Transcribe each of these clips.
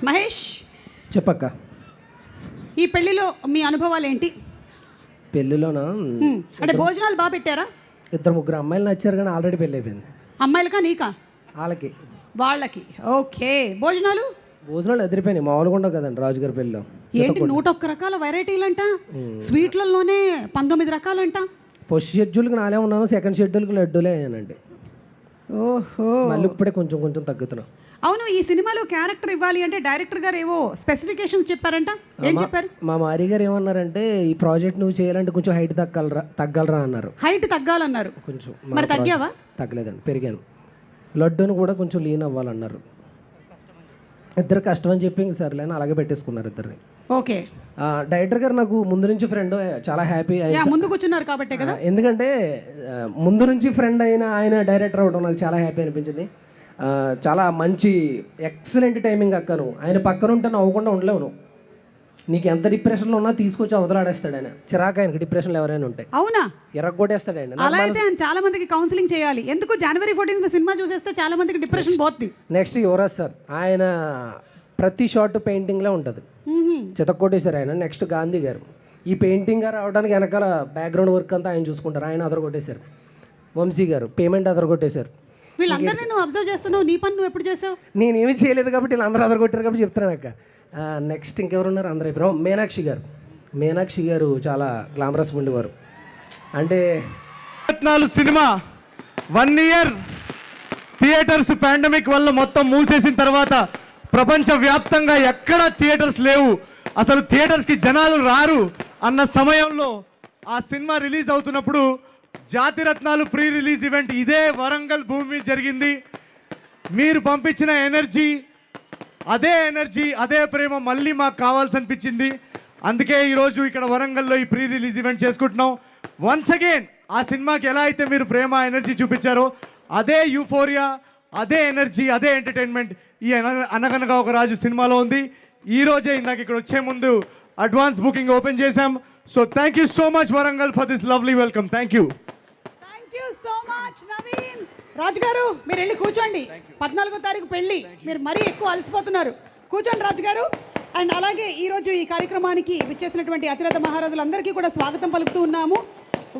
మహేష్, చెప్పక్క. ఈ పెళ్లిలో మీ అనుభవాలు ఏంటి? పెళ్ళిలోనా అంటే భోజనాలు బాగా పెట్టారా? ఇద్దరు ముగ్గురు అమ్మాయిలు నచ్చారు కానీ ఆల్రెడీ పెళ్ళి అయిపోయింది. అమ్మాయిలకా నీకా? వాళ్ళకి. వాళ్ళకి. ఓకే. భోజనాలు ఎదిరిపోయినాయి. మామూలుగా ఉండవు కదండి రాజుగారి పెళ్ళిలో. ఏంటి 101 రకాల వెరైటీలంట, స్వీట్లలోనే 19 రకాలంట. ఫస్ట్ షెడ్యూల్కి నాలే ఉన్నాను, సెకండ్ షెడ్యూల్కి లడ్డూలే అయ్యానండి. ఓహో. మళ్ళీ ఇప్పుడే కొంచెం కొంచెం తగ్గుతున్నాం. అవును, ఈ సినిమాలో క్యారెక్టర్ ఇవ్వాలి అంటే డైరెక్టర్ గారు ఏవో స్పెసిఫికేషన్స్ చెప్పారంట. ఏం చెప్పారు? మా మారి గారు ఏమన్నారంటే, ఈ ప్రాజెక్ట్ నువ్వు చేయాలంటే కొంచెం హైట్ తగ్గలరా అన్నారు. హైట్ తగ్గాలన్నారు. కొంచెం. మరి తగ్గావా? తగ్గలేదండి, పెరిగాను. లడ్డూను కూడా కొంచెం లీన్ అవ్వాలన్నారు. ఇద్దరు కష్టం అని చెప్పి ఇంక సర్లే అని అలాగే పెట్టేసుకున్నారు ఇద్దరిని. ఓకే. డైరెక్టర్ గారు నాకు ముందు నుంచి ఫ్రెండ్, చాలా హ్యాపీ. ముందు కూర్చున్నారు కాబట్టి కదా. ఎందుకంటే ముందు నుంచి ఫ్రెండ్ అయిన ఆయన డైరెక్టర్ అవ్వడం నాకు చాలా హ్యాపీ అనిపించింది. చాలా మంచి ఎక్సలెంట్ టైమింగ్ అక్కను. ఆయన పక్కన ఉంటే నవ్వకుండా ఉండలేవు. నీకు ఎంత డిప్రెషన్లో ఉన్నా తీసుకొచ్చి అవతలాడేస్తాడు ఆయన. చిరాకు ఆయనకి డిప్రెషన్లో ఎవరైనా ఉంటే. అవునా? ఎర్రగొట్టేస్తాడు ఆయన. అలా అయితే ఆయన చాలా మందికి కౌన్సిలింగ్ చేయాలి. ఎందుకు జనవరి 14 సినిమా చూసేస్తే చాలా మందికి డిప్రెషన్ పోతుంది. నెక్స్ట్ యువరాజ్ సార్, ఆయన ప్రతి షార్ట్ పెయింటింగ్లో ఉంటుంది. చితక్కొట్టేశారు ఆయన. నెక్స్ట్ గాంధీ గారు, ఈ పెయింటింగ్ గారు అవడానికి వెనకాల బ్యాక్గ్రౌండ్ వర్క్ అంతా ఆయన చూసుకుంటారు. ఆయన అదరగొట్టేశారు. వంశీ గారు పేమెంట్ అదరగొట్టేశారు. వీళ్ళందరినీ నువ్వు అబ్జర్వ్ చేస్తున్నావు, నీ పని నువ్వు ఎప్పుడు చేసావు? నేనేమి చేయలేదు కాబట్టి వీళ్ళందరూ అదరగొట్టారు కాబట్టి చెప్తున్నాను అక్క. నెక్స్ట్ ఇంకెవరున్నారు? అందరూ అయిపోయారు. మీనాక్షి గారు చాలా గ్లామరస్ ఉండేవారు. అంటే రత్నాలు సినిమా 1 ఇయర్ థియేటర్స్ పాండమిక్ వల్ల మొత్తం మూసేసిన తర్వాత ప్రపంచవ్యాప్తంగా ఎక్కడ థియేటర్స్ లేవు, అసలు థియేటర్స్కి జనాలు రారు అన్న సమయంలో ఆ సినిమా రిలీజ్ అవుతున్నప్పుడు జాతిరత్నాలు ప్రీ రిలీజ్ ఈవెంట్ ఇదే వరంగల్ భూమి మీద జరిగింది. మీరు పంపించిన ఎనర్జీ, అదే ప్రేమ మళ్ళీ మాకు కావాల్సి అనిపించింది. అందుకే ఈరోజు ఇక్కడ వరంగల్లో ఈ ప్రీ రిలీజ్ ఈవెంట్ చేసుకుంటున్నాం. వన్స్ అగైన్ ఆ సినిమాకి ఎలా అయితే మీరు ప్రేమ ఎనర్జీ చూపించారో అదే యూఫోరియా, అదే ఎనర్జీ, అదే ఎంటర్టైన్మెంట్ ఈ అనగనగా ఒక రాజు సినిమాలో ఉంది. ఈరోజే ఇందాక ఇక్కడ వచ్చే ముందు అడ్వాన్స్ బుకింగ్ ఓపెన్ చేశాం. So thank you so much Warangal for this lovely welcome. Thank you so much Naveen. Raju garu మీరు వెళ్ళి కూర్చోండి. 14వ తారీఖు పెళ్ళి, మీరు మరీ ఎక్కువ అలసిపోతున్నారు. కూర్చోండి రాజు గారు. అండ్ అలాగే ఈరోజు ఈ కార్యక్రమానికి విచ్చేసినటువంటి అతిరథ మహారాజులందరికీ కూడా స్వాగతం పలుకుతూ ఉన్నాము.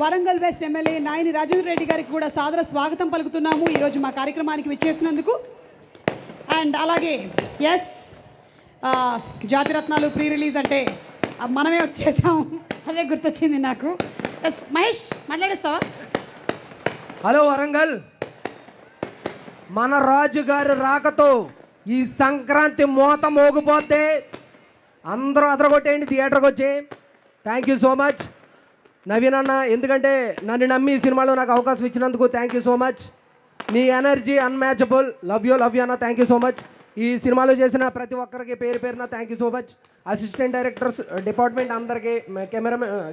వరంగల్ వెస్ట్ ఎమ్మెల్యే నాయని రాజేంద్ర రెడ్డి గారికి కూడా సాదర స్వాగతం పలుకుతున్నాము ఈరోజు మా కార్యక్రమానికి విచ్చేసినందుకు. అండ్ అలాగే జాతిరత్నాలు ప్రీ రిలీజ్ అంటే మనమే వచ్చేసాం, అదే గుర్తొచ్చింది నాకు. మహేష్ మాట్లాడేస్తావా? హలో వరంగల్, మన రాజుగారి రాకతో ఈ సంక్రాంతి మోత మోగిపోతే అందరూ అదరగొట్టేయండి థియేటర్కి వచ్చి. Thank you so much Naveen అన్న, ఎందుకంటే నన్ను నమ్మి ఈ సినిమాలో నాకు అవకాశం ఇచ్చినందుకు థ్యాంక్ యూ సో మచ్. నీ ఎనర్జీ అన్మ్యాచబుల్. లవ్ యూ అన్న. Thank you so much. ఈ సినిమాలో చేసిన ప్రతి ఒక్కరికి పేరున thank you so much. Assistant directors department అందరికీ,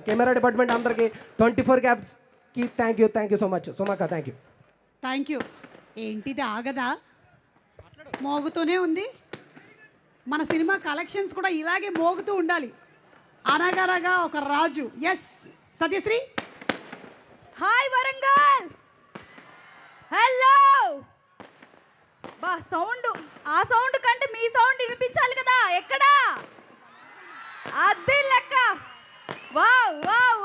కెమెరా డిపార్ట్మెంట్ అందరికీ, 24 క్యాబ్స్కి థ్యాంక్ యూ సో మచ్. సుమాక థ్యాంక్ యూ. ఏంటిది ఆగదా? మోగుతూనే ఉంది. మన సినిమా కలెక్షన్స్ కూడా ఇలాగే మోగుతూ ఉండాలి. అనగనగా ఒక రాజు. సత్యశ్రీ. హాయ్ వరంగల్. హలో. బా సౌండ్, ఆ సౌండ్ కంటే మీ సౌండ్ వినిపించాలి కదా. ఎక్కడా? అది లెక్క. Wow wow